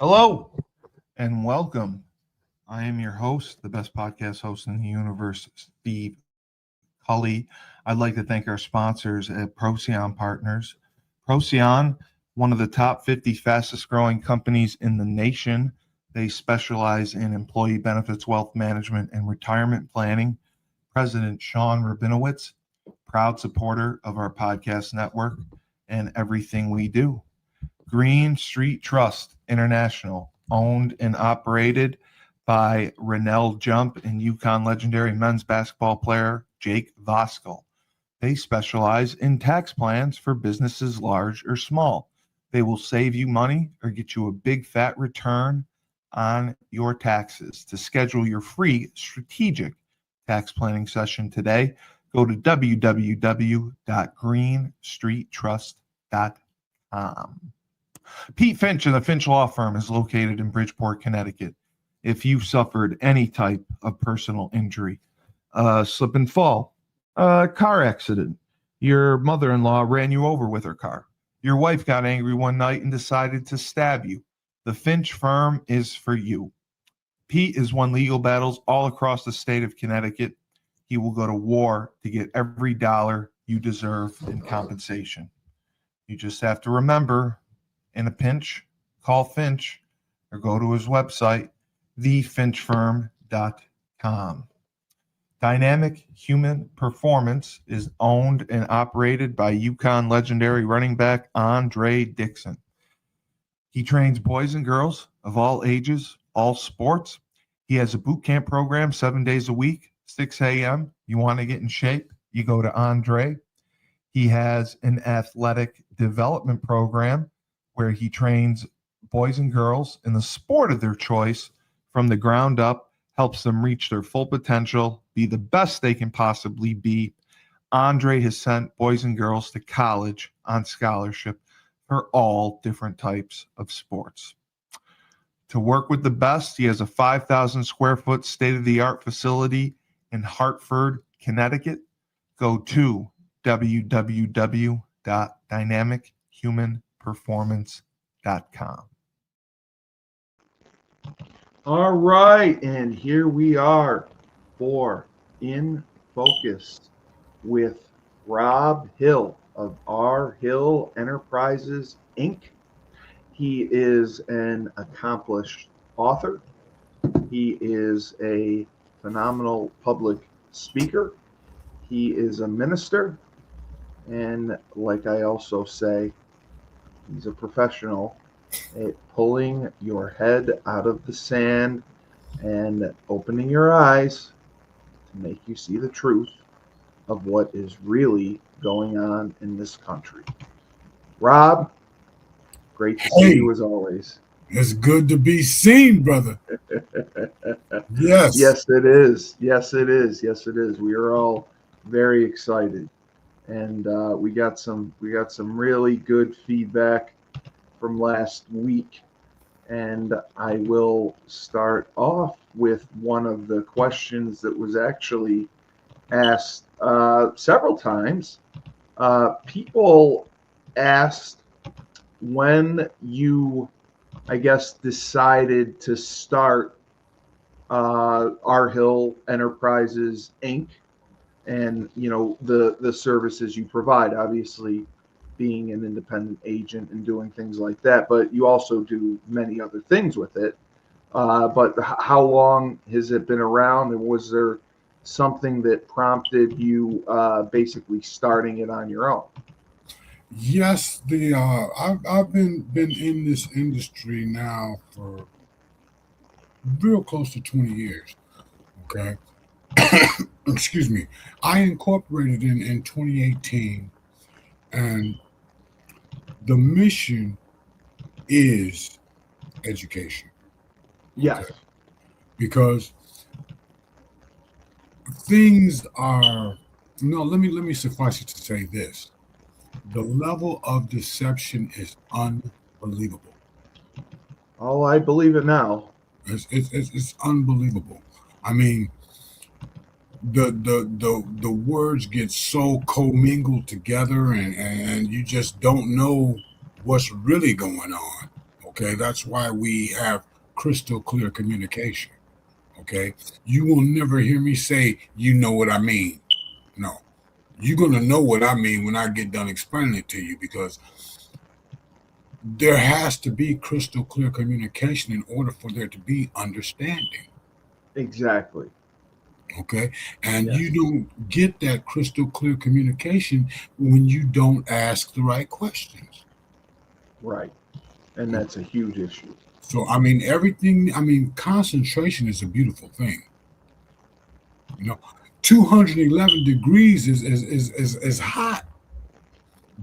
Hello and welcome. I am your host, the best podcast host in the universe, Steve Cully. I'd like to thank our sponsors at Procyon Partners. Procyon, one of the top 50 fastest growing companies in the nation. They specialize in employee benefits, wealth management, and retirement planning. President Sean Rabinowitz, proud supporter of our podcast network and everything we do. Green Street Trust International, owned and operated by Rennell Jump and UConn legendary men's basketball player Jake Voskuhl. They specialize in tax plans for businesses large or small. They will save you money or get you a big fat return on your taxes. To schedule your free strategic tax planning session today, go to www.greenstreettrust.com. Pete Finch and the Finch Law Firm is located in Bridgeport, Connecticut. If you've suffered any type of personal injury, slip and fall, car accident, your mother-in-law ran you over with her car, your wife got angry one night and decided to stab you, the Finch Firm is for you. Pete has won legal battles all across the state of Connecticut. He will go to war to get every dollar you deserve in compensation. You just have to remember, in a pinch, call Finch or go to his website, thefinchfirm.com. Dynamic Human Performance is owned and operated by UConn legendary running back Andre Dixon. He trains boys and girls of all ages, all sports. He has a boot camp program 7 days a week, 6 a.m. You want to get in shape, you go to Andre. He has an athletic development program where he trains boys and girls in the sport of their choice from the ground up, helps them reach their full potential, be the best they can possibly be. Andre has sent boys and girls to college on scholarship for all different types of sports. To work with the best, he has a 5,000 square foot state-of-the-art facility in Hartford, Connecticut. Go to www.dynamichumanperformance.com. All right, and here we are for In Focus with Robb Hill of R. Hill Enterprises, Inc. He is an accomplished author. He is a phenomenal public speaker. He is a minister. And like I also say, he's a professional at pulling your head out of the sand and opening your eyes to make you see the truth of what is really going on in this country. Robb, great to see you as always. It's good to be seen, brother. Yes. Yes, it is. Yes, it is. Yes, it is. We are all very excited. And we got some really good feedback from last week, and I will start off with one of the questions that was actually asked several times. People asked when you, I guess, decided to start R. Hill Enterprises, Inc., and the services you provide, obviously being an independent agent and doing things like that, but you also do many other things with it. But how long has it been around, and was there something that prompted you basically starting it on your own? Yes, I've been in this industry now for real close to 20 years. Okay. Excuse me. I incorporated in 2018, and the mission is education. Yes. Okay? Because things are let me suffice it to say this. The level of deception is unbelievable. Oh, I believe it now. It's unbelievable. I mean, the words get so commingled together, and you just don't know what's really going on. Okay, that's why we have crystal clear communication. Okay, you will never hear me say, "You know what I mean." No, you're gonna know what I mean when I get done explaining it to you, because there has to be crystal clear communication in order for there to be understanding. Exactly. Okay, and Yes. you don't get that crystal clear communication when you don't ask the right questions. Right. And that's a huge issue. So I mean, everything. I mean, concentration is a beautiful thing. You know, 211 degrees is hot,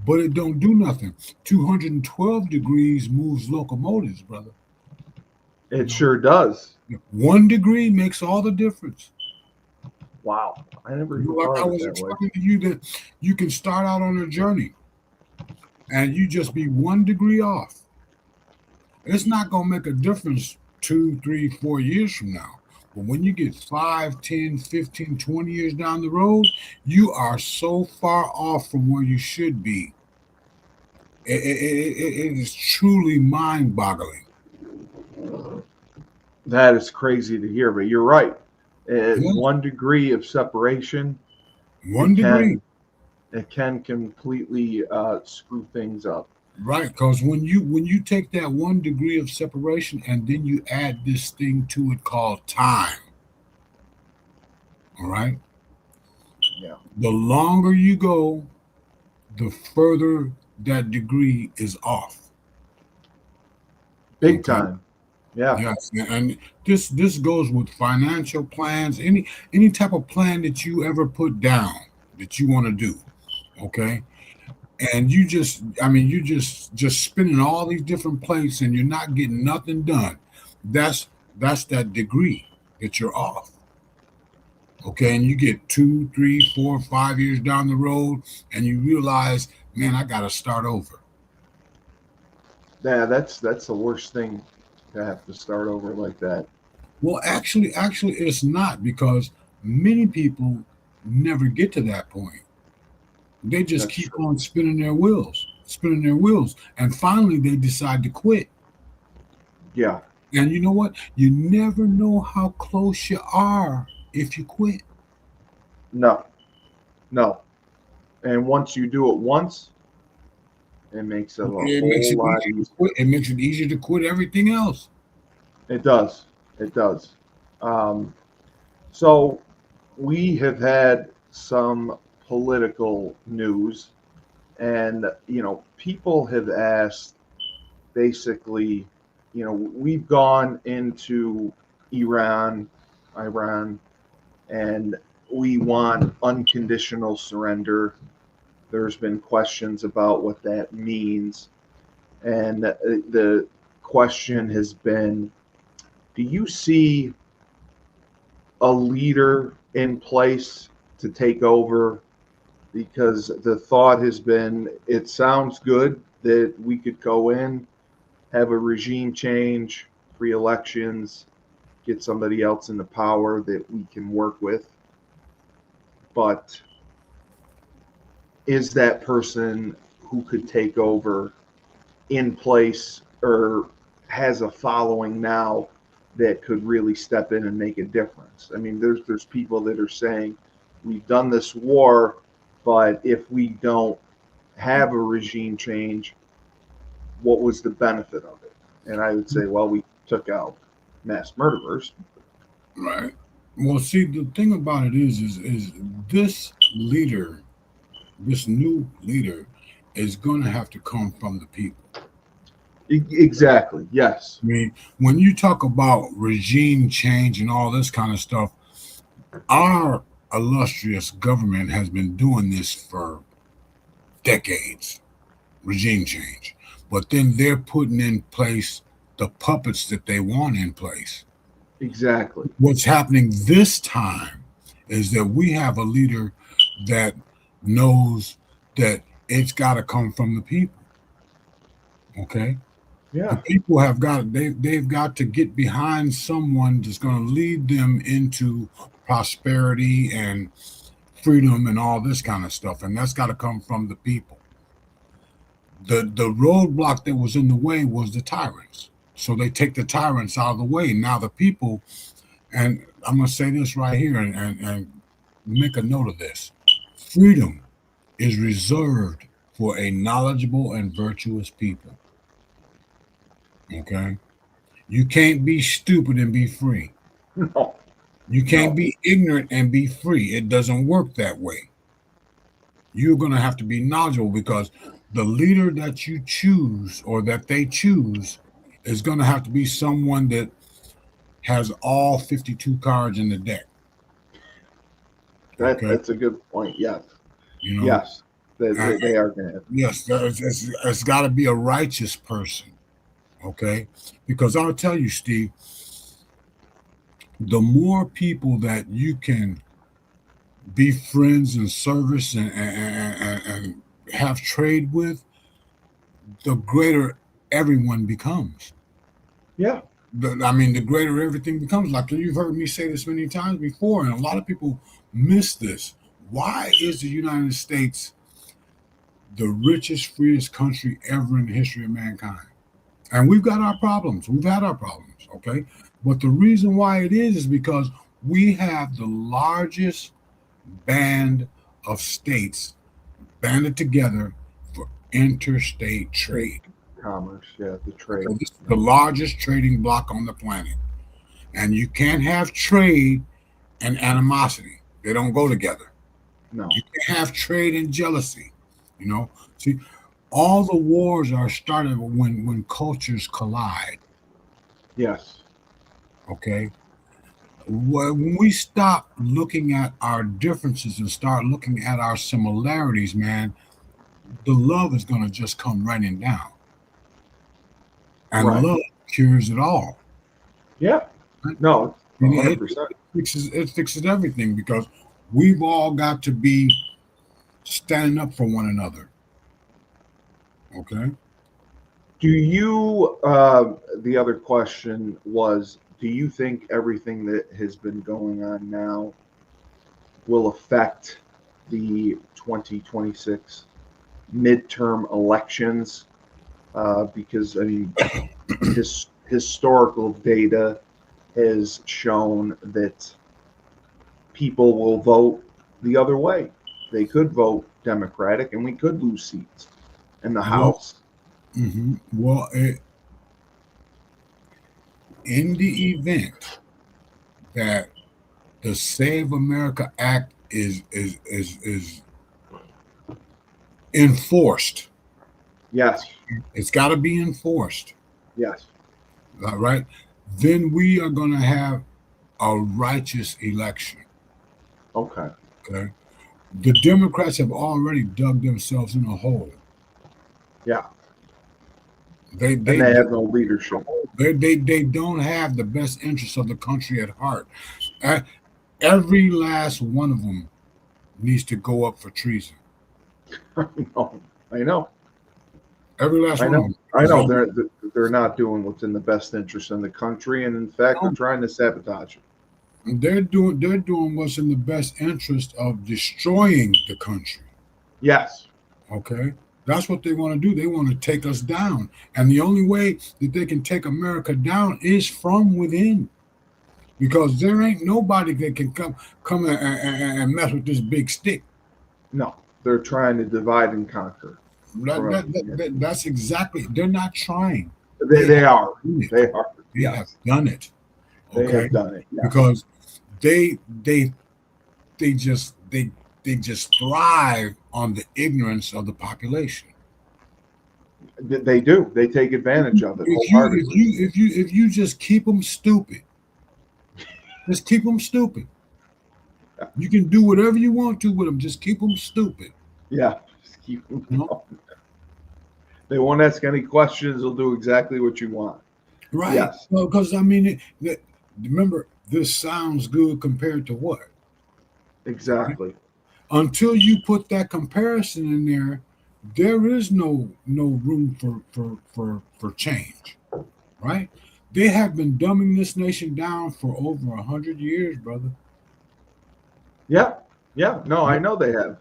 but it don't do nothing. 212 degrees moves locomotives, brother. You It know, sure does. 1 degree makes all the difference. Wow. I never You know, even like thought I of it was that way. explaining to you, that you can start out on a journey and you just be 1 degree off. It's not going to make a difference 2, 3, 4 years from now. But when you get 5, 10, 15, 20 years down the road, you are so far off from where you should be. It is truly mind boggling. That is crazy to hear, but you're right. Yeah, 1 degree of separation, it 1 degree. can it can completely screw things up. Right, because when you take that 1 degree of separation and then you add this thing to it called time, all right, Yeah. the longer you go, the further that degree is off. Big Okay. time. Yeah. Yes, and this goes with financial plans, any type of plan that you ever put down that you want to do. Okay. And you just, I mean, you just spinning all these different plates and you're not getting nothing done. That's that degree that you're off. Okay, and you get 2, 3, 4, 5 years down the road and you realize, man, I gotta start over. Yeah, that's the worst thing, to have to start over like that. Well, actually it's not, because many people never get to that point. They just That's keep true. on spinning their wheels, and finally they decide to quit. Yeah. And you know what? You never know how close you are if you quit. No. No. And once you do it once, it makes it a It makes whole it lot easier to easier. quit. It makes it easier to quit everything else. It does. It does. Um, so we have had some political news, and people have asked, basically, we've gone into Iran, and we want unconditional surrender. There's been questions about what that means, and the question has been, do you see a leader in place to take over? Because the thought has been, it sounds good that we could go in, have a regime change, free elections, get somebody else into power that we can work with. But is that person who could take over in place, or has a following now that could really step in and make a difference? I mean, there's people that are saying, we've done this war, but if we don't have a regime change, what was the benefit of it? And I would say, well, we took out mass murderers. Right. Well, see, the thing about it is this leader, this new leader, is going to have to come from the people. Exactly. Yes. I mean, when you talk about regime change and all this kind of stuff, our illustrious government has been doing this for decades, regime change. But then they're putting in place the puppets that they want in place. Exactly. What's happening this time is that we have a leader that knows that it's got to come from the people. Okay. The Yeah. people have got they've got to get behind someone that's going to lead them into prosperity and freedom and all this kind of stuff, and that's got to come from the people. the roadblock that was in the way was the tyrants. So they take the tyrants out of the way. Now the people, and I'm going to say this right here and make a note of this. Freedom is reserved for a knowledgeable and virtuous people. Okay? You can't be stupid and be free. No. You can't No. be ignorant and be free. It doesn't work that way. You're going to have to be knowledgeable, because the leader that you choose or that they choose is going to have to be someone that has all 52 cards in the deck. Okay. That's a good point. Yes. You know, Yes. They are going to have. yes, it's got to be a righteous person. Okay. Because I'll tell you, Steve, the more people that you can be friends and service and have trade with, the greater everyone becomes. Yeah. The greater everything becomes. Like you've heard me say this many times before, and a lot of people miss this. Why is the United States the richest, freest country ever in the history of mankind? And we've got our problems. We've had our problems, okay? But the reason why it is because we have the largest band of states banded together for interstate trade. Commerce, yeah, the trade. So this is the largest trading bloc on the planet. And you can't have trade and animosity. They don't go together. No. You can't have trade and jealousy. You know, see, all the wars are started when cultures collide. Yes. Okay. When we stop looking at our differences and start looking at our similarities, man, the love is going to just come running down. And Right. love cures it all. Yeah. No, And 100%. it fixes everything, because we've all got to be standing up for one another. Okay. Do you, the other question was, do you think everything that has been going on now will affect the 2026 midterm elections? Because, I mean, historical data has shown that people will vote the other way. They could vote Democratic, and we could lose seats in the House. Mm-hmm. Well, in the event that the Save America Act is enforced, Yes. it's got to be enforced, Yes. right? Then we are going to have a righteous election. Okay. Okay. The Democrats have already dug themselves in a hole. Yeah. They have no leadership. They don't have the best interests of the country at heart. Every last one of them needs to go up for treason. I know. Every last one of them. I know. They're not doing what's in the best interest in the country, and in fact, they're trying to sabotage it. They're doing what's in the best interest of destroying the country. Yes. Okay. That's what they want to do. They want to take us down. And the only way that they can take America down is from within. Because there ain't nobody that can come and mess with this big stick. No, they're trying to divide and conquer. That's exactly. They're not trying. They are. They are. They have done it. They Okay? have done it. Yes. Because they just thrive on the ignorance of the population. They do. They take advantage of it. If you just keep them stupid, just keep them stupid. You can do whatever you want to with them. Just keep them stupid. Yeah, just keep them going. They won't ask any questions. They'll do exactly what you want. Right. Yes. Well, because I mean, remember, this sounds good compared to what? Exactly. Right? Until you put that comparison in there, there is no room for change. Right? They have been dumbing this nation down for over 100 years, brother. Yeah. Yeah. No, I know they have.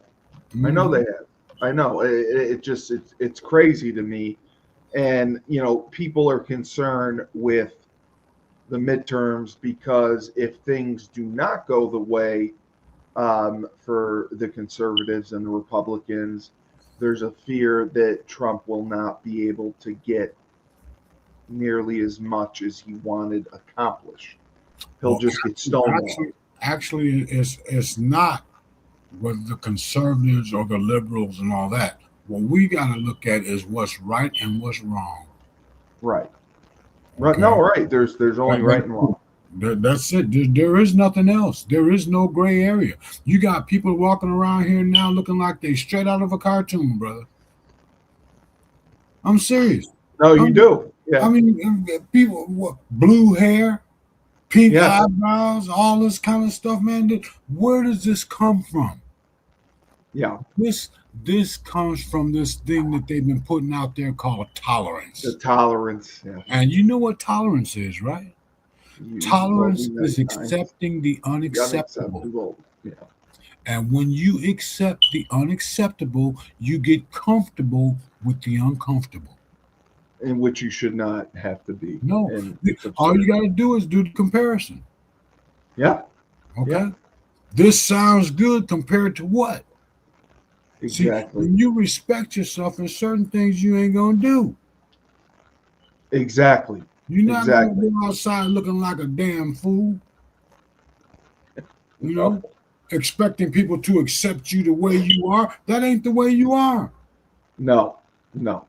I know they have. I know. It's crazy to me. And, people are concerned with the midterms because if things do not go the way for the conservatives and the Republicans, there's a fear that Trump will not be able to get nearly as much as he wanted accomplished. He'll Well, just get stonewalled. actually, it's not with the conservatives or the liberals and all that. What we got to look at is what's right and what's wrong. Right. Right. Okay? No, right. There's only right and wrong. That's it. There is nothing else. There is no gray area. You got people walking around here now looking like they straight out of a cartoon, brother. I'm serious. No, you do. Yeah. I mean, people, blue hair, pink Yeah. eyebrows, all this kind of stuff, man. Where does this come from? Yeah. This comes from this thing that they've been putting out there called tolerance. The tolerance. Yeah. And you know what tolerance is, right? Tolerance told me is many times. accepting the The unacceptable. unacceptable. Yeah. And when you accept the unacceptable, you get comfortable with the uncomfortable. In which you should not have to be. No, And it's all absurd. you got to do is do the comparison. Yeah. Okay. Yeah. This sounds good compared to what? Exactly. See, when you respect yourself, there's certain things you ain't gonna do. Exactly. You're not Exactly. gonna go outside looking like a damn fool. You know, expecting people to accept you the way you are. That ain't the way you are. No. No.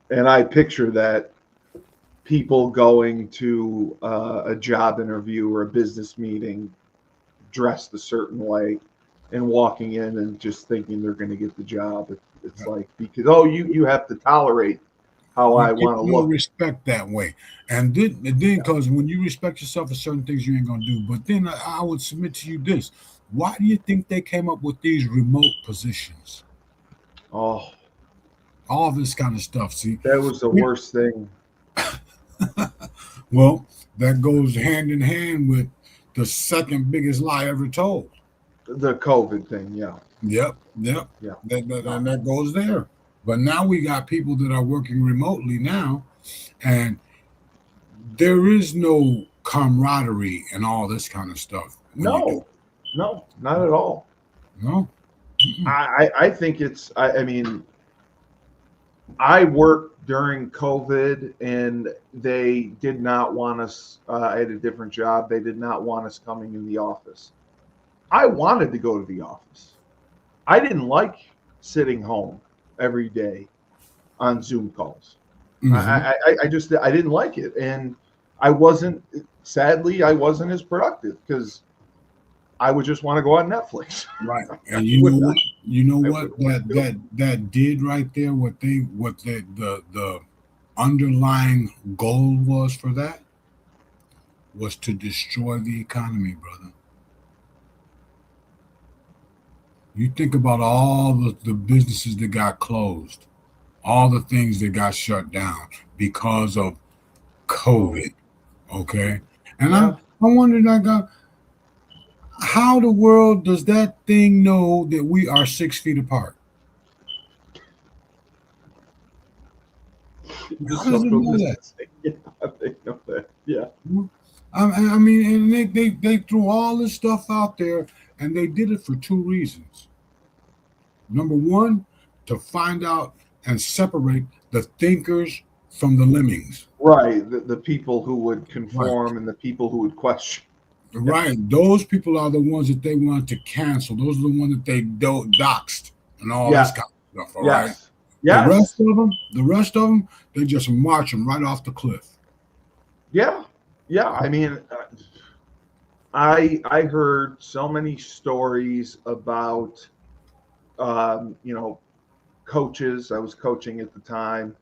And I picture that people going to a job interview or a business meeting dressed a certain way and walking in and just thinking they're going to get the job. It's like, because, you have to tolerate how I want to look. Respect that way. And then because when you respect yourself for certain things you ain't going to do. But then I would submit to you this. Why do you think they came up with these remote positions? Oh, all this kind of stuff. See, that was the worst thing. Well, that goes hand in hand with the second biggest lie ever told. The COVID thing, yeah. Yep. Yeah. And that goes there. But now we got people that are working remotely now, and there is no camaraderie and all this kind of stuff. No, not at all. No. I think I mean, I worked during COVID and they did not want us. I had a different job. They did not want us coming in the office. I wanted to go to the office. I didn't like sitting home every day on Zoom calls. Mm-hmm. I didn't like it. And sadly, I wasn't as productive because I would just want to go on Netflix. Right. And you know what that did right there, what the underlying goal was for that was to destroy the economy, brother. You think about all the businesses that got closed, all the things that got shut down because of COVID. Okay. And I wondered, how the world does that thing know that we are 6 feet apart? How does it know that? Yeah, they know that. Yeah. I mean, and they threw all this stuff out there, and they did it for two reasons. Number one, to find out and separate the thinkers from the lemmings. Right. The people who would conform and the people who would question. Right. Those people are the ones that they wanted to cancel. Those are the ones that they doxed and all this kind of stuff. All right. Yes. The rest of them, they just march them right off the cliff. Yeah. Yeah. I mean, I heard so many stories about, coaches. I was coaching at the time,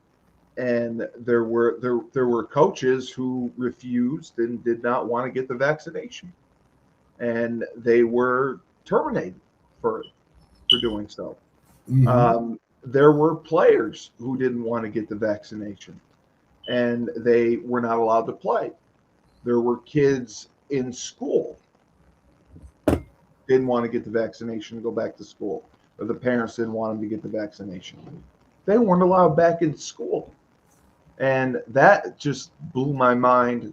and there were coaches who refused and did not want to get the vaccination, and they were terminated for doing so. Mm-hmm. There were players who didn't want to get the vaccination, and they were not allowed to play. There were kids in school didn't want to get the vaccination and go back to school. or the parents didn't want them to get the vaccination. They weren't allowed back in school. And that just blew my mind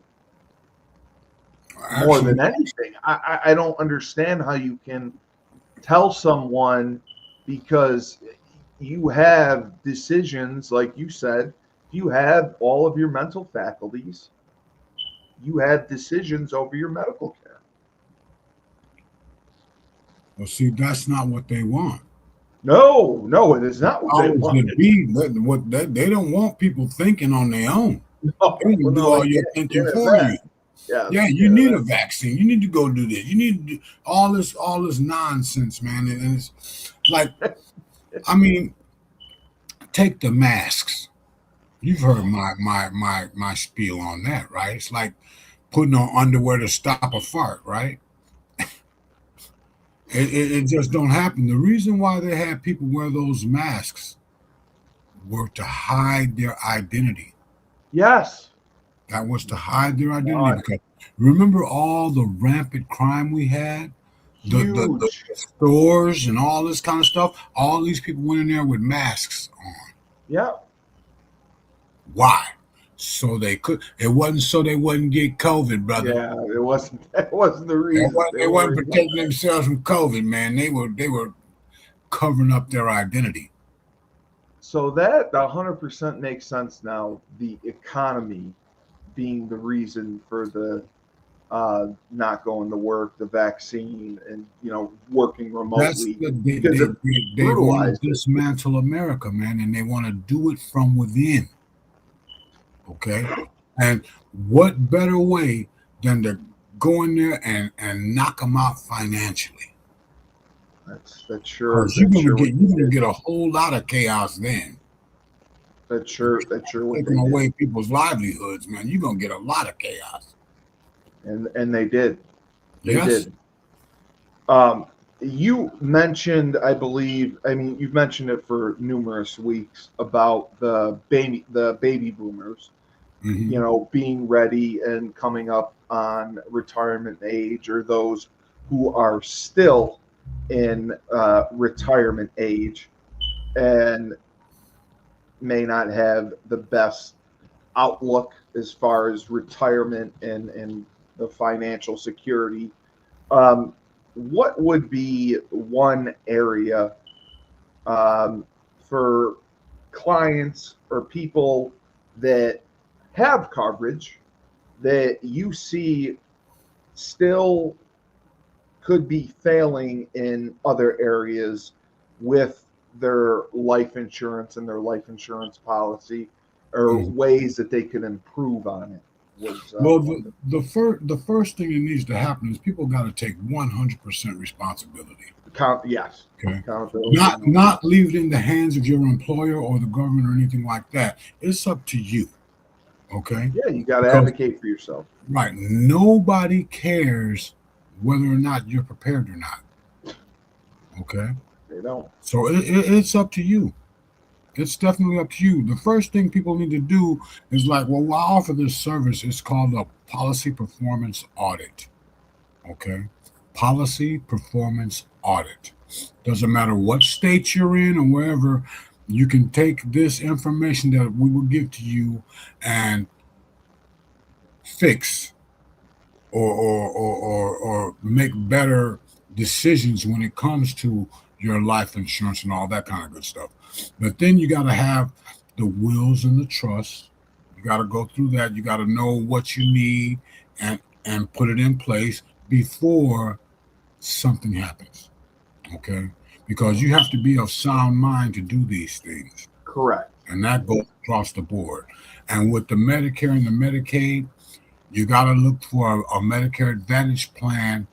more than anything. I don't understand how you can tell someone, because you have decisions, like you said, you have all of your mental faculties, you have decisions over your medical care. Well, see, that's not what they want. No, it is not what they want. They don't want people thinking on their own. No, They can do all your thinking for you. Yeah, you need a vaccine. You need to go do this. You need to do all this nonsense, man. And it's like, I mean, take the masks. You've heard my spiel on that, right? It's like putting on underwear to stop a fart, right? It just don't happen. The reason why they had people wear those masks were to hide their identity. Yes. That was to hide their identity. Because remember all the rampant crime we had? The stores and all this kind of stuff? All these people went in there with masks on. Yeah. Why? So they could. It wasn't so they wouldn't get COVID, brother. Yeah, it wasn't. That wasn't the reason. They weren't protecting themselves from COVID, man. They were covering up their identity. So that 100% makes sense now. The economy being the reason for the not going to work, the vaccine, and working remotely. They want to dismantle America, man, and they want to do it from within. Okay, and what better way than to go in there and knock them out financially? That's sure. You're gonna get a whole lot of chaos then. That's sure. Taking away people's livelihoods, man. You're gonna get a lot of chaos. And they did. They did. You mentioned, I believe, you've mentioned it for numerous weeks about the baby boomers, being ready and coming up on retirement age, or those who are still in retirement age and may not have the best outlook as far as retirement and the financial security. What would be one area for clients or people that have coverage that you see still could be failing in other areas with their life insurance and their life insurance policy, or ways that they can improve on it? The first thing that needs to happen is people got to take 100% responsibility. Yes. Okay. Not leave it in the hands of your employer or the government or anything like that. It's up to you. Okay. Yeah, you got to advocate for yourself. Right. Nobody cares whether or not you're prepared or not. Okay. They don't. So it's up to you. It's definitely up to you. The first thing people need to do is I offer this service. It's called a policy performance audit. Okay. Policy performance audit. Doesn't matter what state you're in or wherever, you can take this information that we will give to you and fix or make better decisions when it comes to your life insurance and all that kind of good stuff. But then you got to have the wills and the trusts. You got to go through that. You got to know what you need and put it in place before something happens. Okay? Because you have to be of sound mind to do these things. Correct. And that goes across the board. And with the Medicare and the Medicaid, you got to look for a Medicare Advantage plan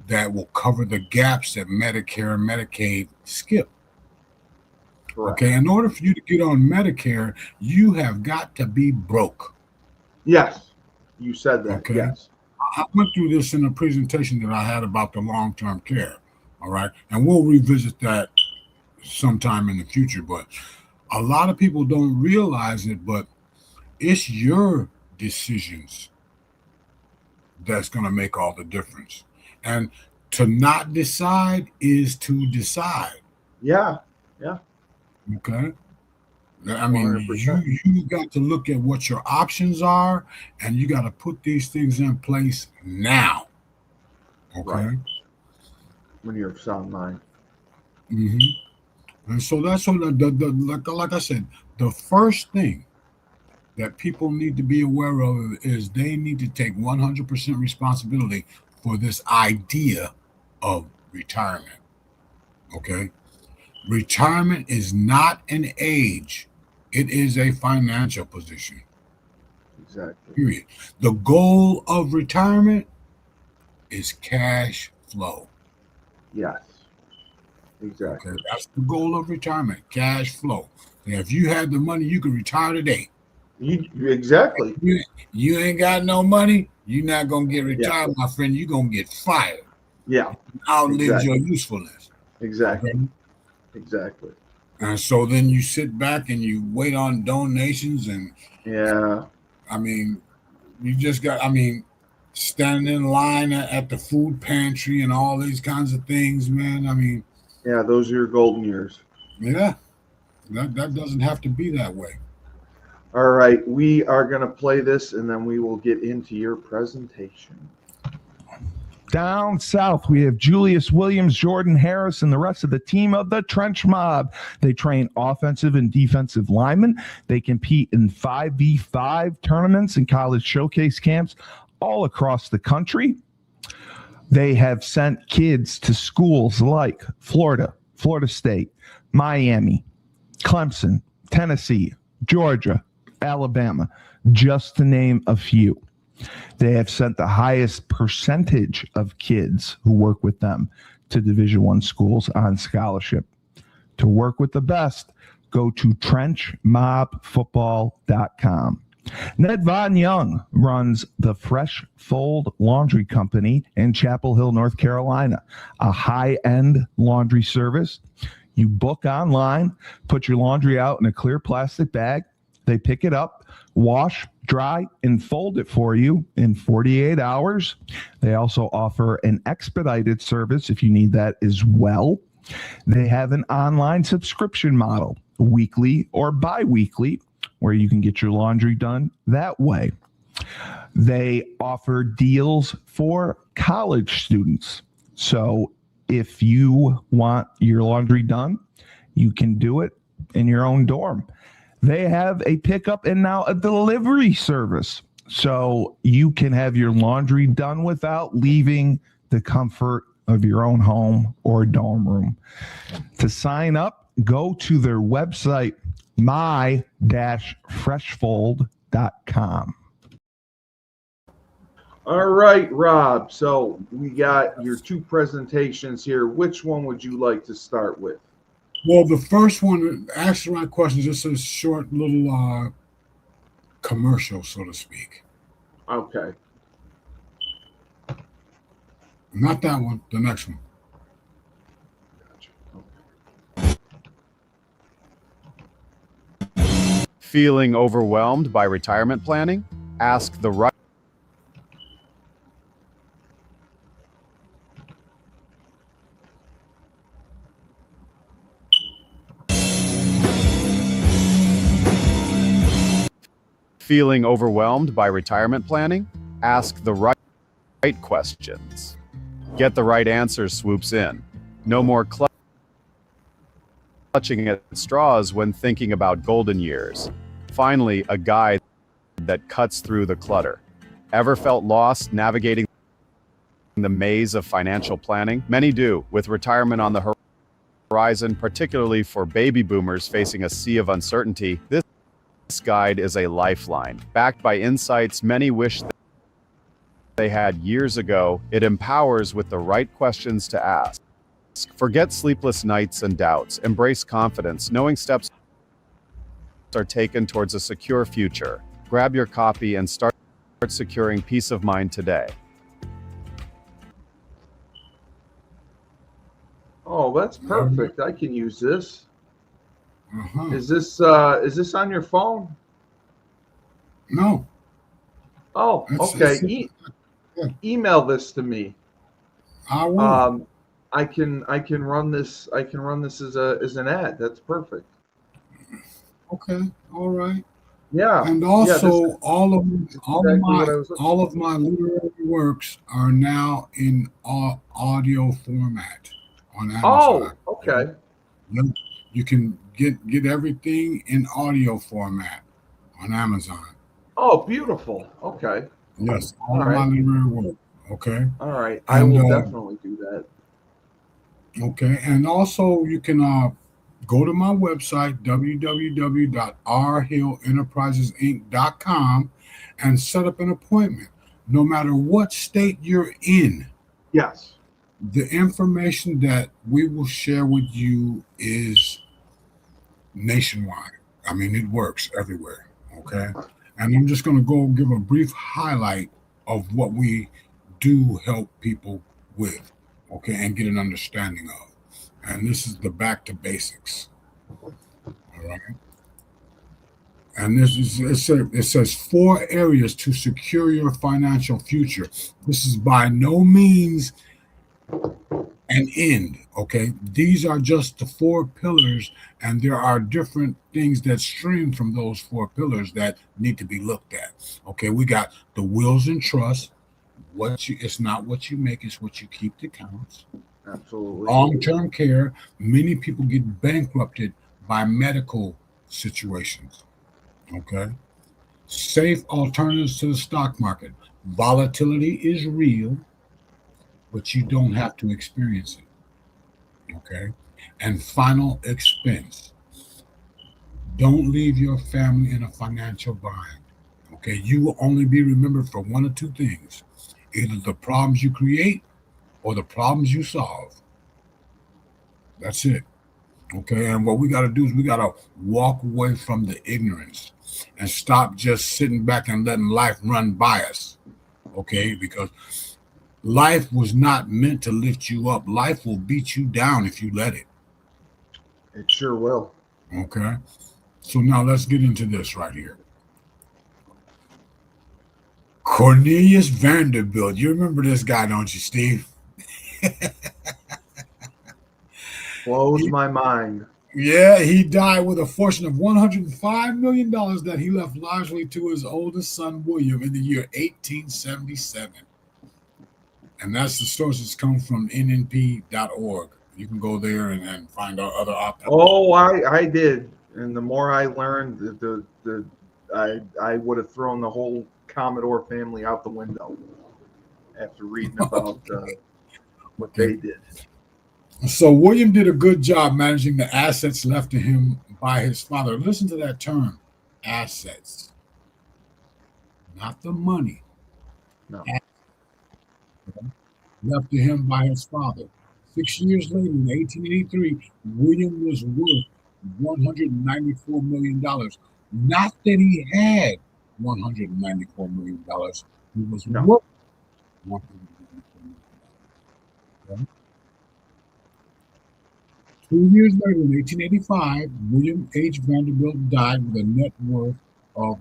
that will cover the gaps that Medicare and Medicaid skip. Correct. Okay, in order for you to get on Medicare, you have got to be broke. Yes, you said that. Okay. Yes. I went through this in a presentation that I had about the long-term care. All right, and we'll revisit that sometime in the future. But a lot of people don't realize it, but it's your decisions that's going to make all the difference. And to not decide is to decide. Yeah. Okay. I mean, 100%. you got to look at what your options are, and you got to put these things in place now. Okay. Right. When you're of sound mind. hmm And so that's what like I said, the first thing that people need to be aware of is they need to take 100% responsibility for this idea of retirement. Okay. Retirement is not an age, it is a financial position. Exactly. Period. The goal of retirement is cash flow. Yes. Exactly. Okay. That's the goal of retirement, cash flow. And if you had the money, you could retire today. Exactly. You ain't got no money, you're not gonna get Yeah. retired, my friend. You're gonna get fired. Yeah. Outlived Exactly. your usefulness. Exactly. Okay? Exactly. And so then you sit back and you wait on donations, and Yeah. I mean, you just got, standing in line at the food pantry and all these kinds of things, man. I mean, Yeah. Those are your golden years. yeah, that doesn't have to be that way. All right. We are going to play this and then we will get into your presentation. Down south, we have Julius Williams, Jordan Harris, and the rest of the team of the Trench Mob. They train offensive and defensive linemen. They compete in 5v5 tournaments and college showcase camps all across the country. They have sent kids to schools like Florida, Florida State, Miami, Clemson, Tennessee, Georgia, Alabama, just to name a few. They have sent the highest percentage of kids who work with them to Division I schools on scholarship. To work with the best, go to trenchmobfootball.com. Ned Von Young runs the Fresh Fold Laundry Company in Chapel Hill, North Carolina, a high-end laundry service. You book online, put your laundry out in a clear plastic bag. They pick it up, wash, dry, and fold it for you in 48 hours. They also offer an expedited service if you need that as well. They have an online subscription model, weekly or bi-weekly, where you can get your laundry done that way. They offer deals for college students. So if you want your laundry done, you can do it in your own dorm. They have a pickup and now a delivery service. So you can have your laundry done without leaving the comfort of your own home or dorm room. To sign up, go to their website, my-freshfold.com. All right, Rob. So we got your two presentations here. Which one would you like to start with? Well, the first one, ask the right questions, just a short little commercial, so to speak. Okay. Not that one, the next one. Feeling overwhelmed by retirement planning? Ask the right. Feeling overwhelmed by retirement planning? Ask the right questions. Get the right answers swoops in. No more clutching at straws when thinking about golden years. Finally, a guide that cuts through the clutter. Ever felt lost navigating the maze of financial planning? Many do, with retirement on the horizon, particularly for baby boomers facing a sea of uncertainty. This guide is a lifeline, backed by insights many wish they had years ago. It empowers with the right questions to ask. Forget sleepless nights and doubts. Embrace confidence, knowing steps are taken towards a secure future. Grab your copy and start securing peace of mind today. Oh, that's perfect. I can use this. Uh-huh. Is this on your phone? No. Oh, okay. Email this to me. I will. I can run this. I can run this as an ad. That's perfect. Okay, all right. Yeah. And Yeah. This also, is exactly what I was looking all for. of my literary works are now in audio format on Amazon. Oh, okay. You you can get everything in audio format on Amazon. Oh, beautiful. Okay. Yes, All all of my right. literary work. Okay, All right. I and will definitely do that. okay, and also you can go to my website www.rhillenterprisesinc.com and set up an appointment. No matter what state you're in, Yes. the information that we will share with you is nationwide. I mean, it works everywhere. Okay. And I'm just going to go give a brief highlight of what we do help people with. Okay. And get an understanding of. And this is the back to basics. All right. And this is it says 4 areas to secure your financial future. This is by no means an end. Okay, these are just the 4 pillars, and there are different things that stream from those 4 pillars that need to be looked at. Okay, we got the wills and trusts. It's not what you make, it's what you keep that counts. Absolutely. Long-term care. Many people get bankrupted by medical situations. Okay. Safe alternatives to the stock market. Volatility is real, but you don't have to experience it. Okay. And final expense. Don't leave your family in a financial bind. Okay. You will only be remembered for 1 or 2 things, either the problems you create or the problems you solve. That's it. Okay. And what we got to do is we got to walk away from the ignorance and stop just sitting back and letting life run by us. Okay. Because life was not meant to lift you up. Life will beat you down if you let it. It sure will. Okay. So now let's get into this right here. Cornelius Vanderbilt. You remember this guy, don't you, Steve? Blows my mind. Yeah, he died with a fortune of $105 million that he left largely to his oldest son, William, in the year 1877. And that's the sources come from nnp.org. You can go there and find out other authors. Oh, I did, and the more I learned, I would have thrown the whole Commodore family out the window after reading about what they did. So William did a good job managing the assets left to him by his father. Listen to that term, assets, not the money. No. Left to him by his father. 6 years later, in 1883, William was worth $194 million. Not that he had $194 million. He was worth $194 million. Okay? 2 years later, in 1885, William H. Vanderbilt died with a net worth of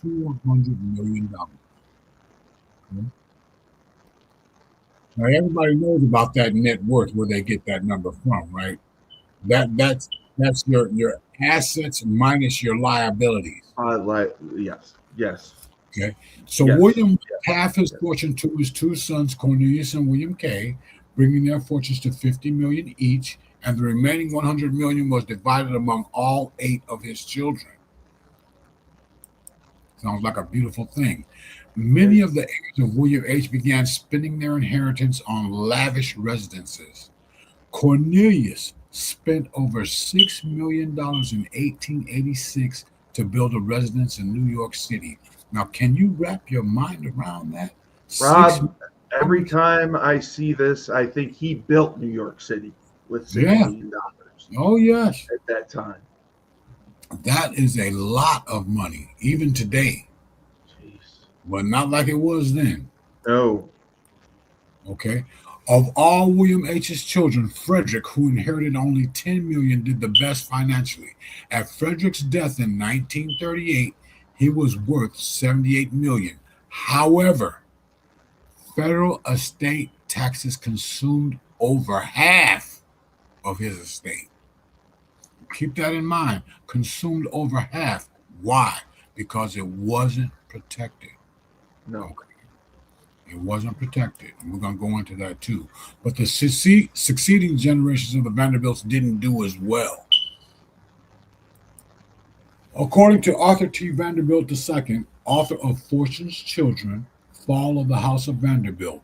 $200 million. Okay? Now everybody knows about that net worth, where they get that number from, right? That's your assets minus your liabilities. Yes. Okay. So Yes. William half his fortune to his 2 sons, Cornelius and William K., bringing their fortunes to $50 million each, and the remaining $100 million was divided among all 8 of his children. Sounds like a beautiful thing. Many of the heirs of William H. began spending their inheritance on lavish residences. Cornelius spent over $6 million in 1886 to build a residence in New York City. Now, can you wrap your mind around that? Rob, every time I see this, I think he built New York City with $6 million. Oh, yes. At that time. That is a lot of money, even today. Jeez. But not like it was then. No. Okay. Of all William H.'s children, Frederick, who inherited only $10 million, did the best financially. At Frederick's death in 1938, he was worth $78 million. However, federal estate taxes consumed over half of his estate. Keep that in mind. Consumed over half. Why? Because it wasn't protected. No. Okay. It wasn't protected. And we're going to go into that too. But the succeeding generations of the Vanderbilts didn't do as well. According to Arthur T. Vanderbilt II, author of Fortune's Children, Fall of the House of Vanderbilt,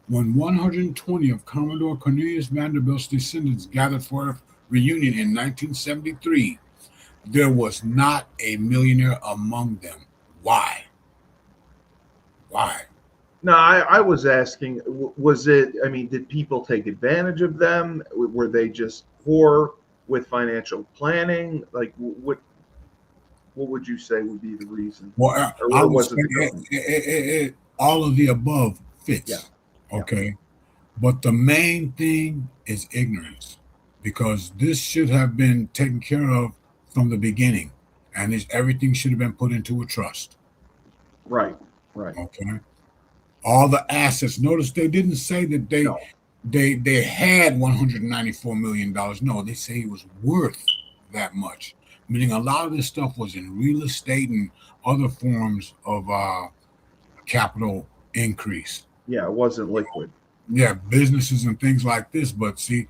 when 120 of Commodore Cornelius Vanderbilt's descendants gathered for a reunion in 1973, there was not a millionaire among them. Why? Why? No, I was asking, was it, I mean, did people take advantage of them? Were they just poor with financial planning? Like, what would you say would be the reason? Well, Or was it the government? all of the above fits. Yeah. Okay. But the main thing is ignorance, because this should have been taken care of from the beginning, and everything should have been put into a trust. Right. Okay. All the assets. Notice they didn't say that they had $194 million. No, they say it was worth that much. Meaning a lot of this stuff was in real estate and other forms of capital increase. Yeah, it wasn't liquid. Yeah, businesses and things like this. But see,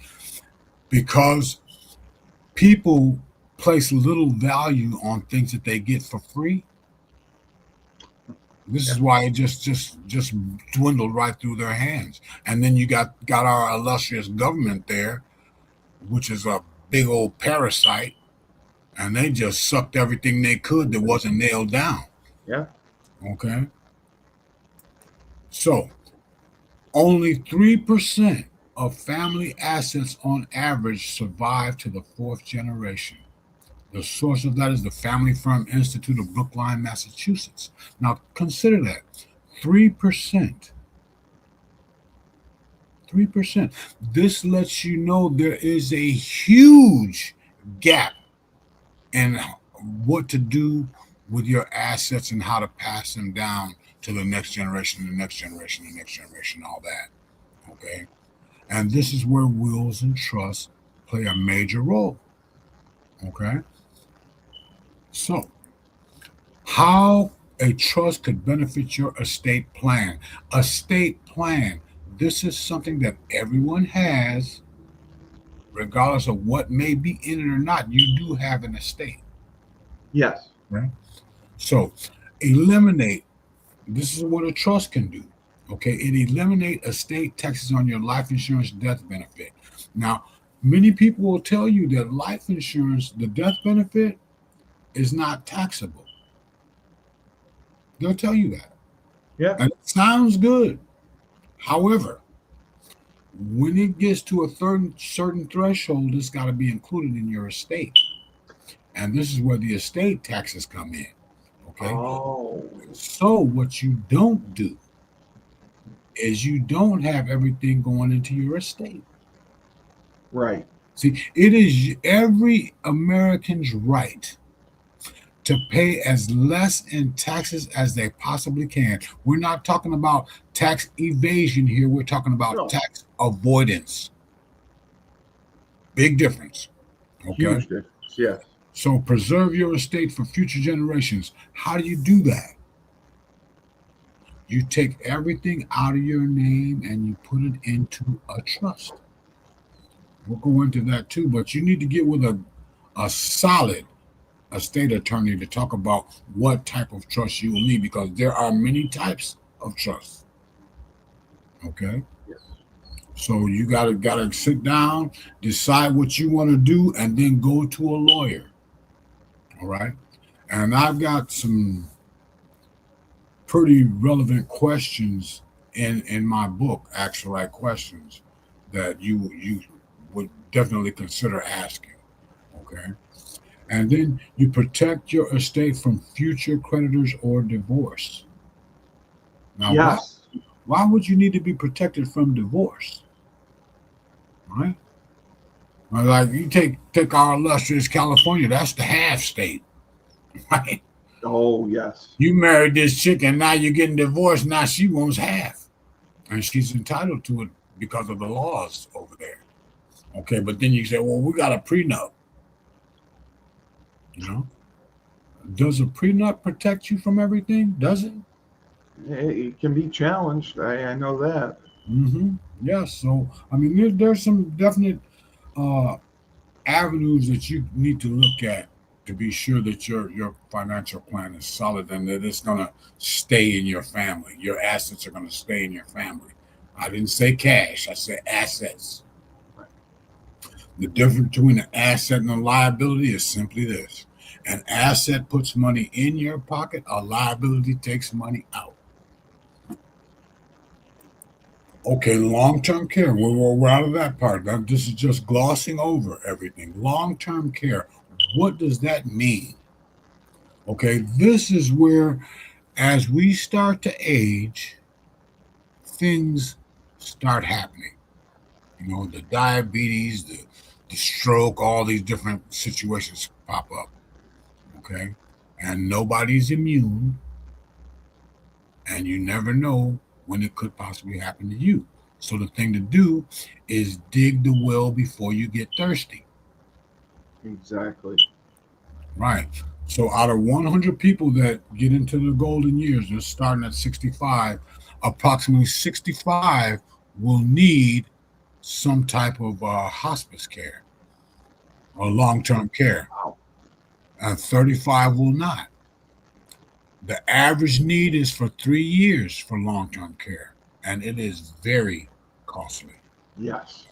because people place little value on things that they get for free, this is why it just dwindled right through their hands. And then you got our illustrious government there, which is a big old parasite, and they just sucked everything they could that wasn't nailed down. Yeah. Okay. So only 3% of family assets on average survive to the fourth generation. The source of that is the Family Firm Institute of Brookline, Massachusetts. Now consider that. 3%. 3%. This lets you know there is a huge gap in what to do with your assets and how to pass them down to the next generation, the next generation, the next generation, all that. Okay. And this is where wills and trusts play a major role. Okay. So, how a trust could benefit your estate plan. Estate plan. This is something that everyone has, regardless of what may be in it or not. You do have an estate. Yes. Right? So, eliminate. This is what a trust can do. Okay, it eliminate estate taxes on your life insurance death benefit. Now, many people will tell you that life insurance, the death benefit, is not taxable. They'll tell you that. Yeah. And it sounds good. However, when it gets to a certain threshold, it's got to be included in your estate. And this is where the estate taxes come in. Okay. Oh. So what you don't do is you don't have everything going into your estate. Right. See, it is every American's right to pay as less in taxes as they possibly can. We're not talking about tax evasion here. We're talking about tax avoidance. Big difference. Okay. Huge difference. Yes. So preserve your estate for future generations. How do you do that? You take everything out of your name and you put it into a trust. We'll go into that too, but you need to get with a solid estate attorney to talk about what type of trust you will need, because there are many types of trusts. Okay. Yes. So you gotta sit down, decide what you want to do, and then go to a lawyer. All right. And I've got some pretty relevant questions in my book, Actual Right Questions, that you would definitely consider asking. Okay. And then you protect your estate from future creditors or divorce. Now, yes. why would you need to be protected from divorce? Right? Well, like you take our illustrious California, that's the half state. Right? Oh, yes. You married this chick and now you're getting divorced. Now she wants half. And she's entitled to it because of the laws over there. Okay, but then you say, well, we got a prenup. You know, does a prenup protect you from everything? Does it? It can be challenged. I know that. Yeah. So I mean, there's some definite avenues that you need to look at to be sure that your financial plan is solid and that it's going to stay in your family. Your assets are going to stay in your family. I didn't say cash. I said assets. The difference between an asset and a liability is simply this. An asset puts money in your pocket. A liability takes money out. Okay, long-term care. We're out of that part. This is just glossing over everything. Long-term care. What does that mean? Okay, this is where, as we start to age, things start happening. You know, the diabetes, the stroke, all these different situations pop up. Okay, and nobody's immune, and you never know when it could possibly happen to you. So the thing to do is dig the well before you get thirsty. Exactly. Right. So out of 100 people that get into the golden years, they're starting at 65, approximately 65 will need some type of hospice care or long-term care. Wow. And 35 will not. The average need is for 3 years for long-term care, and it is very costly. Yes.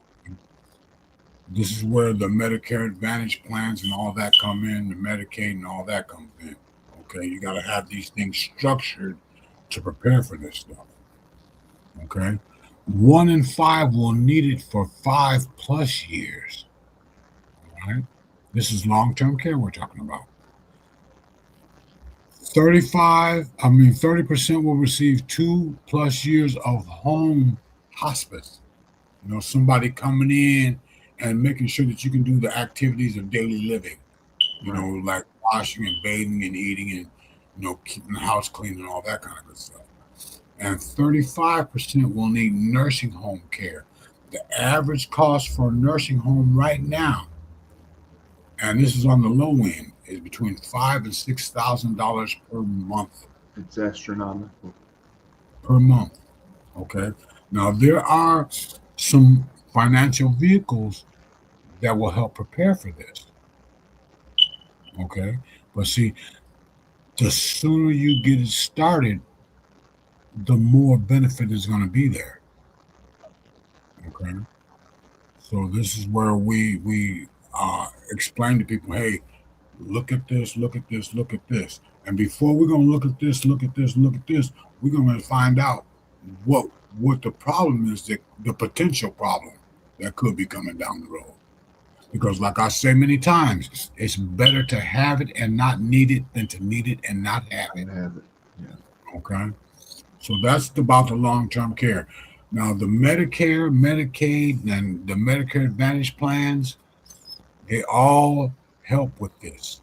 This is where the Medicare Advantage plans and all that come in, the Medicaid and all that comes in. Okay, you got to have these things structured to prepare for this stuff. Okay, 1 in 5 will need it for 5+ years. All right, this is long-term care we're talking about. 30% will receive 2+ years of home hospice. You know, somebody coming in and making sure that you can do the activities of daily living, you know, like washing and bathing and eating and, you know, keeping the house clean and all that kind of good stuff. And 35% will need nursing home care. The average cost for a nursing home right now, and this is on the low end, is between $5,000 and $6,000 per month. It's astronomical. Per month. Okay. Now there are some financial vehicles that will help prepare for this. Okay. But see, the sooner you get it started, the more benefit is going to be there. Okay. So this is where we explain to people, hey, look at this, look at this, look at this. And before we're going to look at this, look at this, look at this, we're going to find out what the problem is, the potential problem that could be coming down the road. Because like I say many times, it's better to have it and not need it than to need it and not have it. Yeah. Okay. So that's about the long-term care. Now the Medicare, Medicaid, and the Medicare Advantage plans, they all help with this.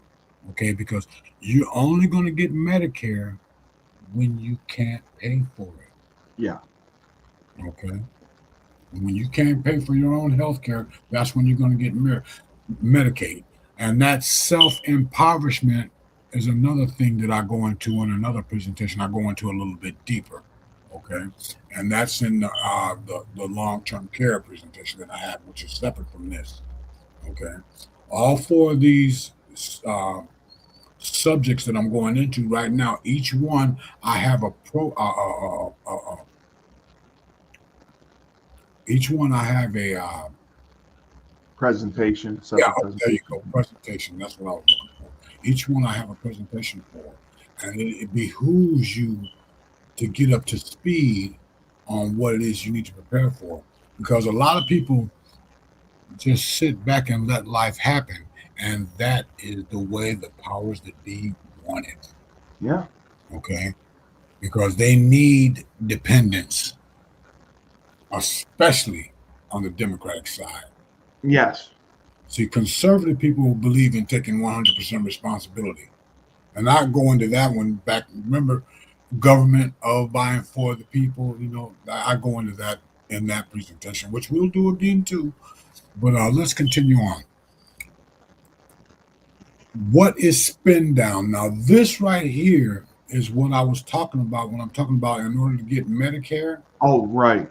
Okay, because you're only going to get Medicare when you can't pay for it. Yeah. Okay. And when you can't pay for your own health care, that's when you're going to get Medicaid. And that self-impoverishment is another thing that I go into in another presentation. I go into a little bit deeper. Okay. And that's in the long-term care presentation that I have, which is separate from this. Okay. All 4 of these subjects that I'm going into right now, each one I have each one I have a presentation. Yeah, there you go. Presentation. That's what I was looking for. Each one I have a presentation for, and it behooves you to get up to speed on what it is you need to prepare for, because a lot of people just sit back and let life happen, and that is the way the powers that be want it. Yeah. Okay, because they need dependence, especially on the Democratic side. Yes. See, conservative people believe in taking 100% responsibility. And I go into that one back. Remember, government of by and for the people, you know, I go into that in that presentation, which we'll do again too. But let's continue on. What is spin down? Now, this right here is what I was talking about when I'm talking about in order to get Medicare. Oh, right.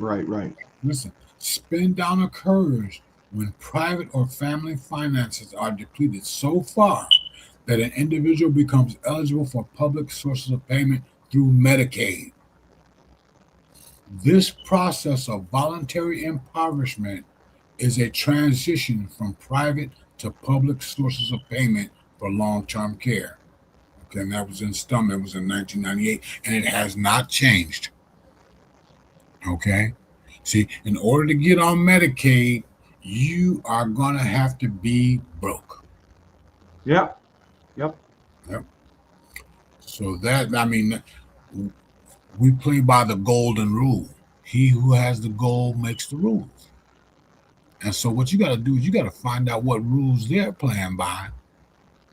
Listen, spin down occurs when private or family finances are depleted so far that an individual becomes eligible for public sources of payment through Medicaid. This process of voluntary impoverishment is a transition from private to public sources of payment for long-term care. Okay, and that was in Stump. It was in 1998, and it has not changed. Okay, see, in order to get on Medicaid, you are gonna have to be broke. Yeah. Yep. So that, I mean, we play by the golden rule. He who has the gold makes the rules. And so what you got to do is you got to find out what rules they're playing by,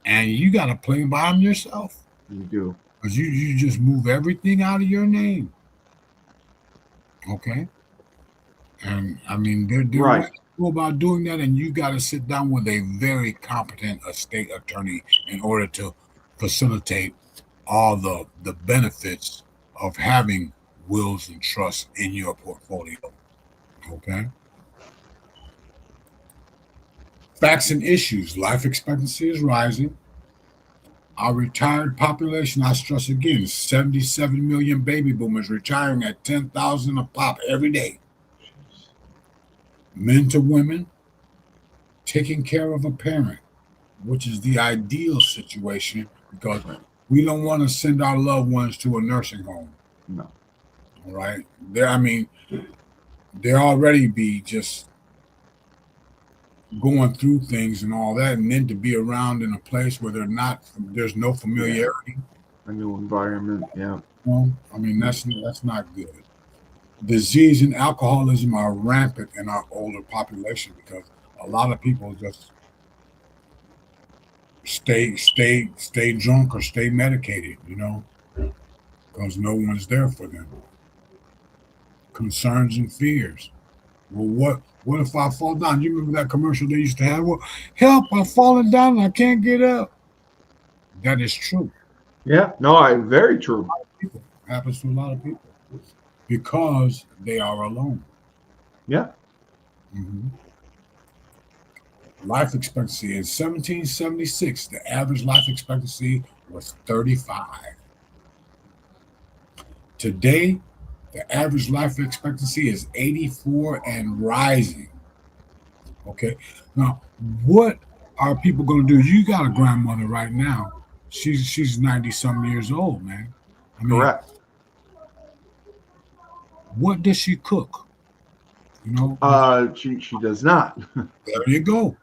and you got to play by them yourself. You do. Because you just move everything out of your name. Okay? And I mean, they're Right. ways to go about doing that, and you got to sit down with a very competent estate attorney in order to facilitate all the benefits of having wills and trusts in your portfolio. Okay? Facts and issues. Life expectancy is rising. Our retired population, I stress again, 77 million baby boomers retiring at 10,000 a pop every day. Men to women, taking care of a parent, which is the ideal situation because we don't want to send our loved ones to a nursing home. No. All right. They're already be just going through things and all that, and then to be around in a place where there's no familiarity. A new environment. Yeah. Well, I mean, that's not good. Disease and alcoholism are rampant in our older population because a lot of people just stay drunk or stay medicated, because no one's there for them. Concerns and fears. Well, what if I fall down? You remember that commercial they used to have? Well, help, I've fallen down and I can't get up. That is true. Yeah. No, very true. People. Happens to a lot of people because they are alone. Yeah. Mm-hmm. Life expectancy in 1776, the average life expectancy was 35. Today, the average life expectancy is 84 and rising. Okay. Now, what are people going to do? You got a grandmother right now. She's 90 some years old, man. I mean, Correct. what does she cook? She does not. There you go.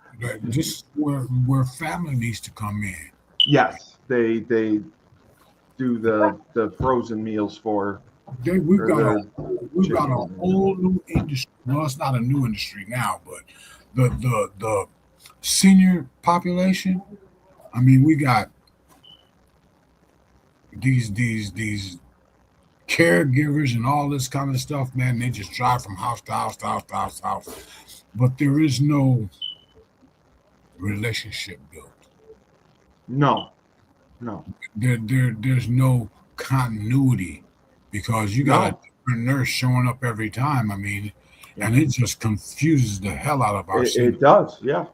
This is where family needs to come in. Yes, they do the frozen meals for. We've got a whole new industry. Well, it's not a new industry now, but the senior population. I mean, we got these caregivers and all this kind of stuff, man. They just drive from house to house to house to house to house, but there is no relationship built. No. There's no continuity because you got a different nurse showing up every time. I mean, and it just confuses the hell out of our It does, yeah.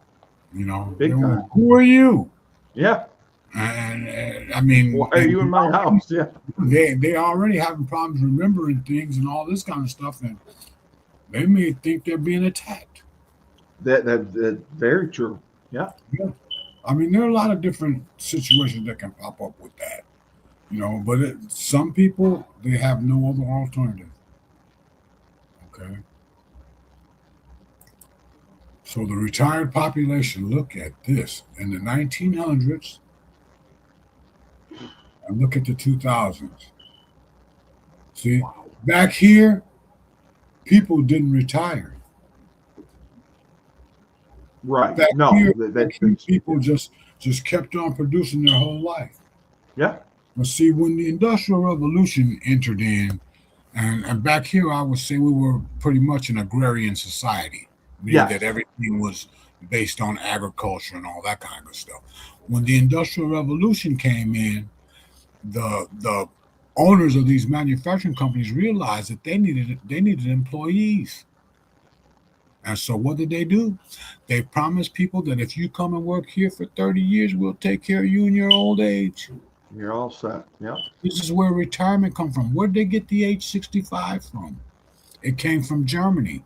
Big time. Who are you? Yeah. And I mean, why are you in my house? Yeah. They already having problems remembering things and all this kind of stuff, and they may think they're being attacked. That very true. Yeah. I mean, there are a lot of different situations that can pop up with that, but some people, they have no other alternative. Okay. So the retired population, look at this. In the 1900s, and look at the 2000s. See, back here, people didn't retire. Right. Back No, here, that's people just kept on producing their whole life. Yeah. But see, when the Industrial Revolution entered in, And back here, I would say we were pretty much an agrarian society, meaning that Yes. everything was based on agriculture and all that kind of stuff. When the Industrial Revolution came in, the owners of these manufacturing companies realized that they needed employees. And so what did they do? They promised people that if you come and work here for 30 years, we'll take care of you in your old age. You're all set. Yep. This is where retirement come from. Where did they get the age 65 from? It came from Germany.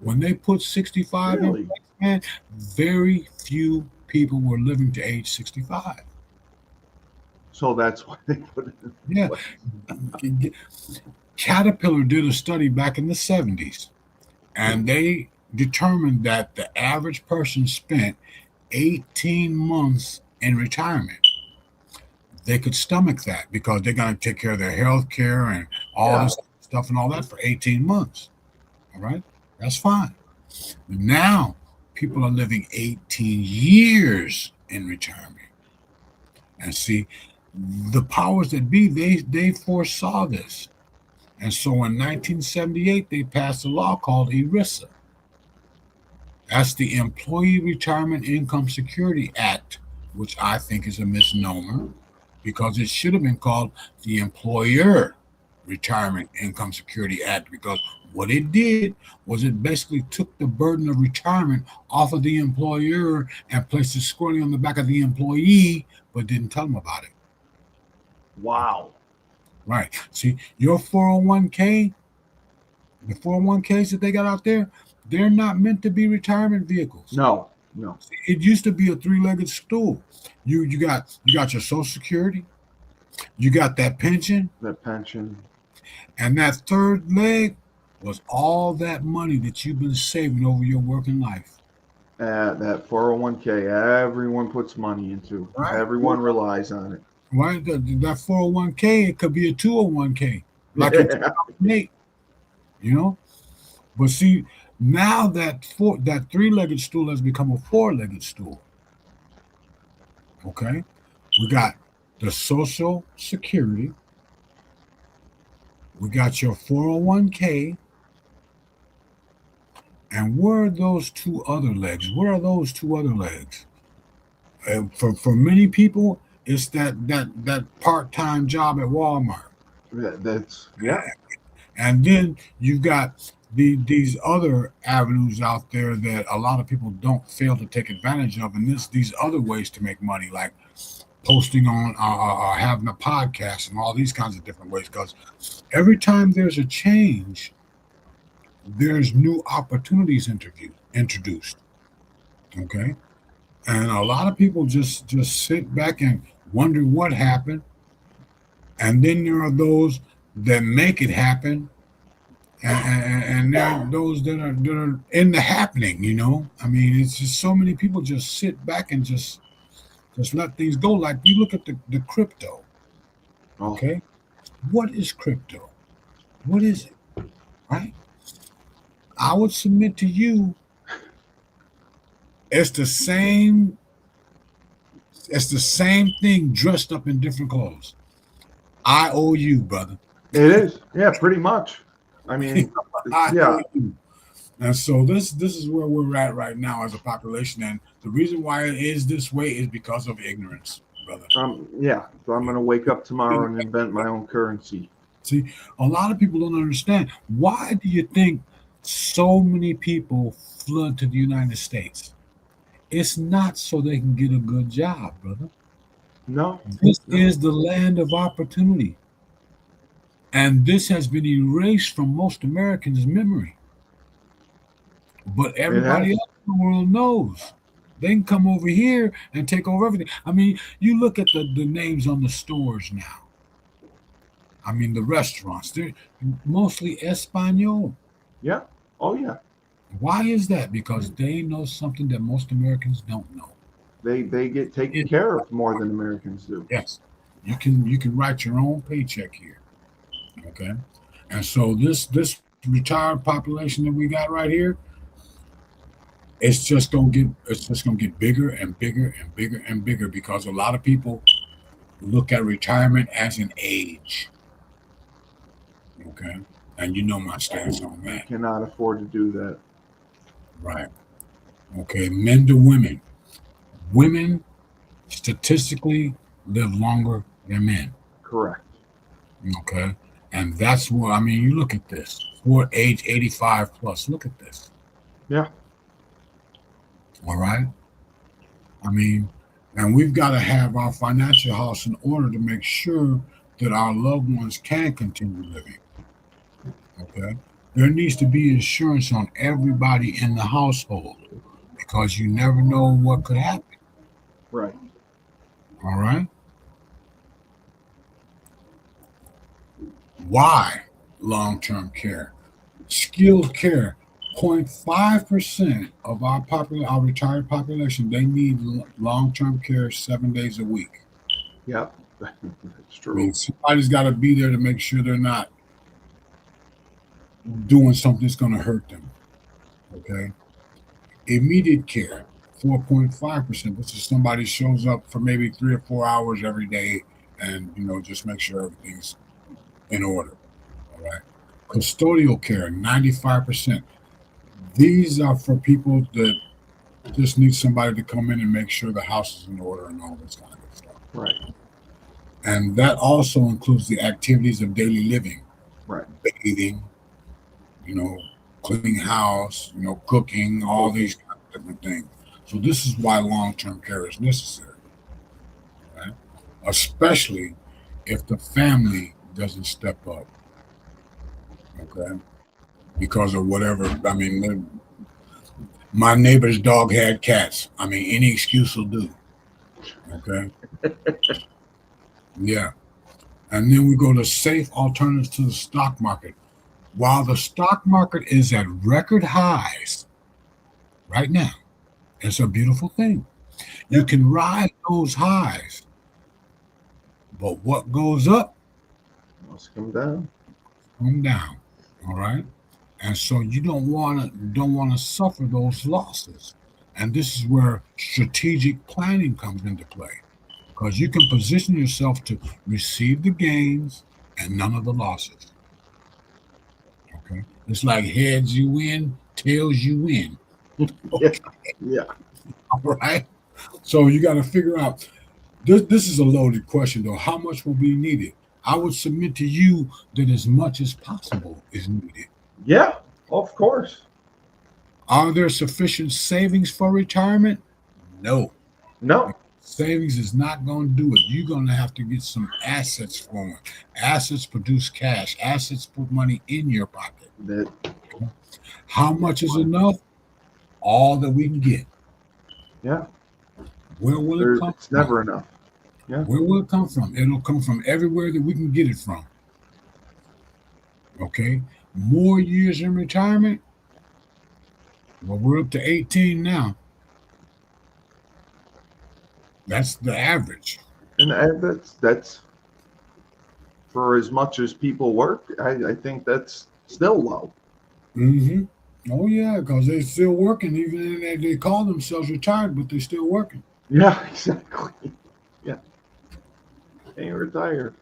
When they put 65 in Really? place, man, very few people were living to age 65. So that's why they put it in Yeah. place. Caterpillar did a study back in the 70s, and they determined that the average person spent 18 months in retirement. They could stomach that because they're going to take care of their health care and all Yeah. this stuff and all that for 18 months. All right. That's fine. But now people are living 18 years in retirement. And see, the powers that be, they foresaw this. And so in 1978, they passed a law called ERISA. That's the Employee Retirement Income Security Act, which I think is a misnomer because it should have been called the Employer Retirement Income Security Act, because what it did was it basically took the burden of retirement off of the employer and placed it squarely on the back of the employee, but didn't tell them about it. Wow. Right. See, your 401k, the 401ks that they got out there, they're not meant to be retirement vehicles. No. It used to be a three-legged stool. You got your Social Security, you got that pension, That pension. and that third leg was all that money that you've been saving over your working life. That 401k, everyone puts money into. Right. Everyone relies on it. Right? That 401k, it could be a 201k, like in Yeah. 2008, you know? But see, now that three-legged stool has become a four-legged stool. Okay? We got the Social Security. We got your 401k. And where are those two other legs? Where are those two other legs? For many people, it's that part-time job at Walmart. That's yeah. And then you've got these other avenues out there that a lot of people don't fail to take advantage of, and these other ways to make money, like posting on having a podcast and all these kinds of different ways. Because every time there's a change, there's new opportunities introduced. Okay, and a lot of people just sit back and wonder what happened, and then there are those that make it happen. And there are those that are in the happening, you know. I mean, it's just so many people just sit back and just let things go. Like you look at the crypto. Okay, what is crypto? What is it? Right? I would submit to you, it's the same thing dressed up in different clothes. I owe you, brother. It is. Yeah, pretty much. I mean, yeah. And so this is where we're at right now as a population, and the reason why it is this way is because of ignorance, brother. Yeah. So I'm gonna wake up tomorrow and invent my own currency. See, a lot of people don't understand. Why do you think so many people flood to the United States? It's not so they can get a good job, brother. No. This is the land of opportunity. And this has been erased from most Americans' memory. But everybody else in the world knows. They can come over here and take over everything. I mean, you look at the names on the stores now. I mean, the restaurants, they're mostly Espanol. Yeah. Oh, yeah. Why is that? Because they know something that most Americans don't know. They get taken care of more than Americans do. Yes. You can write your own paycheck here. Okay. And so this retired population that we got right here, it's just gonna get bigger and bigger and bigger and bigger, because a lot of people look at retirement as an age. Okay. And you know my stance on that. Cannot afford to do that. Right. Okay. Men to women. Women statistically live longer than men. Correct. Okay. And that's what, I mean, you look at this. For age 85 plus, look at this. Yeah. All right. I mean, and we've got to have our financial house in order to make sure that our loved ones can continue living. Okay. There needs to be insurance on everybody in the household because you never know what could happen. Right. All right. Why long-term care? Skilled care. 0.5% of our retired population, they need long-term care 7 days a week. Yep. That's I true. mean, somebody's got to be there to make sure they're not doing something that's going to hurt them. Okay. Immediate care, 4.5%. This is somebody shows up for maybe 3 or 4 hours every day and, just make sure everything's in order. All right. Custodial care, 95%. These are for people that just need somebody to come in and make sure the house is in order and all this kind of stuff. Right. And that also includes the activities of daily living. Right. Bathing, cleaning house, cooking, all these kind of different things. So this is why long-term care is necessary. Right? Especially if the family doesn't step up. Okay. Because of whatever. I mean, my neighbor's dog had cats. I mean, any excuse will do. Okay. Yeah. And then we go to safe alternatives to the stock market. While the stock market is at record highs right now, it's a beautiful thing. You can ride those highs, but what goes up Must come down. come down. All right. And so you don't want to suffer those losses. And this is where strategic planning comes into play, because you can position yourself to receive the gains and none of the losses. Okay. It's like heads you win, tails you win. Okay. Yeah. All right. So you got to figure out. This is a loaded question, though. How much will be needed? I would submit to you that as much as possible is needed. Yeah, of course. Are there sufficient savings for retirement? No. No. Savings is not going to do it. You're going to have to get some assets flowing. Assets produce cash. Assets put money in your pocket. That. How much is enough? All that we can get. Yeah. Where will it come It's from? never enough. Yeah. Where will it come from? It'll come from everywhere that we can get it from. Okay. More years in retirement. Well, we're up to 18 now. That's the average. And that's for as much as people work. I think that's still low. Mm-hmm. Oh yeah, because they're still working, even if they call themselves retired, but they're still working. Yeah, exactly. Yeah. Ain't retired.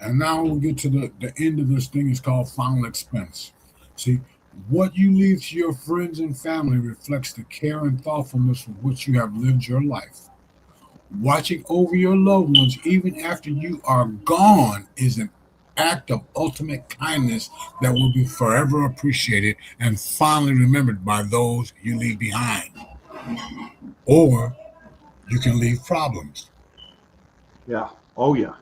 And now we'll get to the end of this thing. Is called final expense. See, what you leave to your friends and family reflects the care and thoughtfulness with which you have lived your life. Watching over your loved ones even after you are gone is an act of ultimate kindness that will be forever appreciated and fondly remembered by those you leave behind. Or you can leave problems. Yeah. Oh yeah.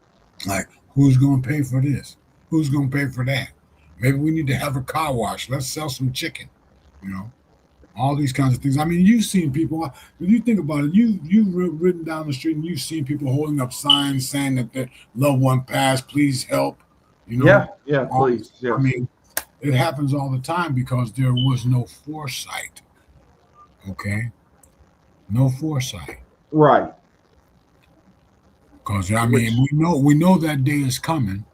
Like, who's going to pay for this? Who's going to pay for that? Maybe we need to have a car wash. Let's sell some chicken. All these kinds of things. I mean, you've seen people, when you think about it, you've ridden down the street and you've seen people holding up signs saying that their loved one passed, please help. Yeah, please. Yeah. I mean, it happens all the time because there was no foresight. Okay? No foresight. Right. Because, I mean, we know that day is coming.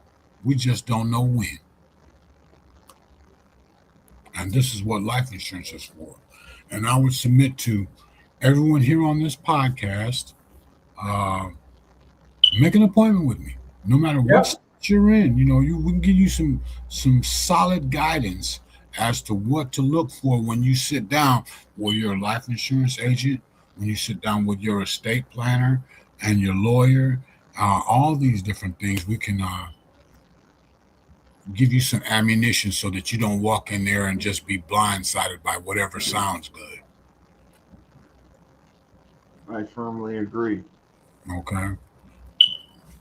We just don't know when. And this is what life insurance is for. And I would submit to everyone here on this podcast, make an appointment with me. No matter what you're in. We can give you some solid guidance as to what to look for when you sit down with your life insurance agent, when you sit down with your estate planner and your lawyer. All these different things we can give you some ammunition so that you don't walk in there and just be blindsided by whatever sounds good. I firmly agree. Okay.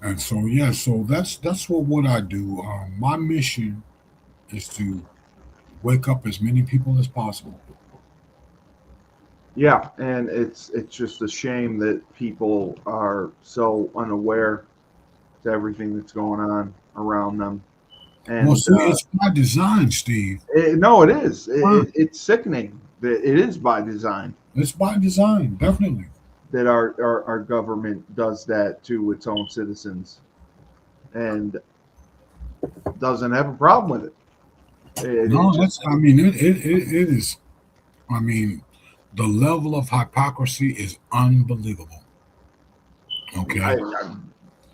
And so so that's what I do. My mission is to wake up as many people as possible. Yeah, and it's just a shame that people are so unaware to everything that's going on around them. Well, And see, it's by design, Steve. no, it is. Huh. It's sickening that it is by design It's by design, definitely. that our government does that to its own citizens and doesn't have a problem with it. No, it is. I mean, the level of hypocrisy is unbelievable. Okay.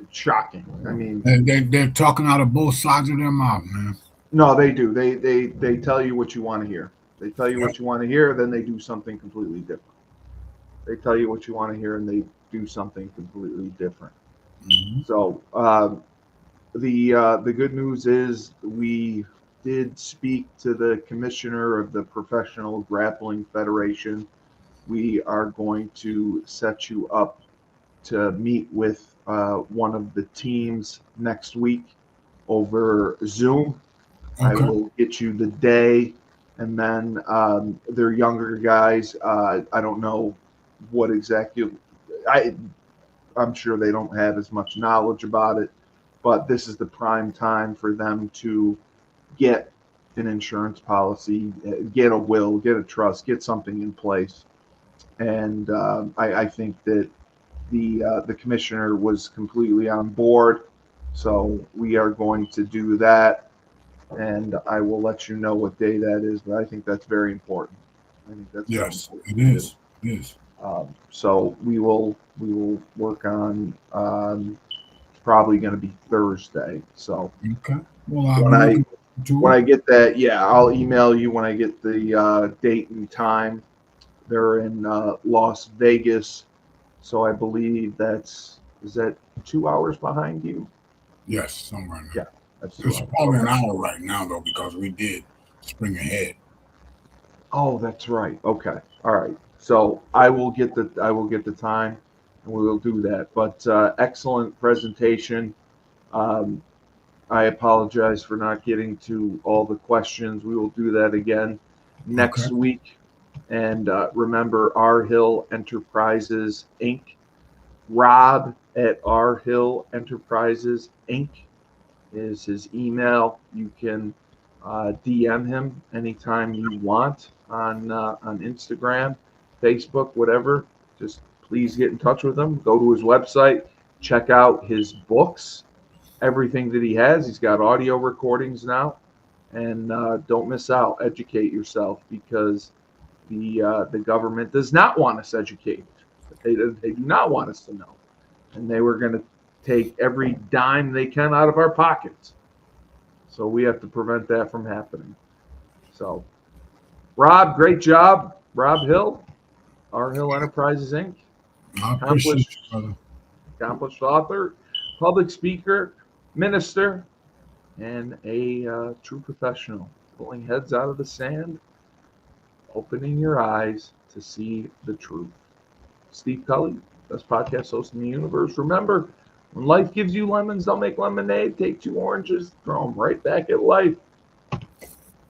It's shocking. I mean, They're talking out of both sides of their mouth, man. no, they do. They tell you what you want to hear. They tell you what you want to hear, then they do something completely different. They tell you what you want to hear, and they do something completely different. Mm-hmm. So the good news is we did speak to the commissioner of the Professional Grappling Federation. We are going to set you up to meet with one of the teams next week over Zoom. Okay. I will get you the day, and then they're younger guys. I don't know what exactly. I'm sure they don't have as much knowledge about it, but this is the prime time for them to get an insurance policy, get a will, get a trust, get something in place. And I think that the commissioner was completely on board. So we are going to do that, and I will let you know what day that is. But I think that's very important. I think that's Yes, very it important. is. It is. So we will work on probably going to be Thursday. So Okay. Well, when I get that, yeah, I'll email you when I get the date and time. They're in Las Vegas, so I believe is that 2 hours behind you? Yes, somewhere in there. Yeah, that's 2 It's hours. probably an hour right now though, because we did spring ahead. Oh, that's right. Okay, all right. So I will get the time, and we will do that. But excellent presentation. I apologize for not getting to all the questions. We will do that again next week. And remember, R Hill Enterprises Inc. Rob at R Hill Enterprises Inc. is his email. You can DM him anytime you want on Instagram, Facebook, whatever. Just please get in touch with him. Go to his website, check out his books, everything that he has. He's got audio recordings now, and don't miss out. Educate yourself, because the government does not want us educated. They do not want us to know, and they were going to take every dime they can out of our pockets. So we have to prevent that from happening. So, Rob, great job. Robb Hill, R Hill Enterprises Inc. I appreciate you, brother. Accomplished author, public speaker, minister, and a true professional, pulling heads out of the sand, opening your eyes to see the truth. Steve Cully, best podcast host in the universe. Remember, when life gives you lemons, don't make lemonade. Take 2 oranges, throw them right back at life.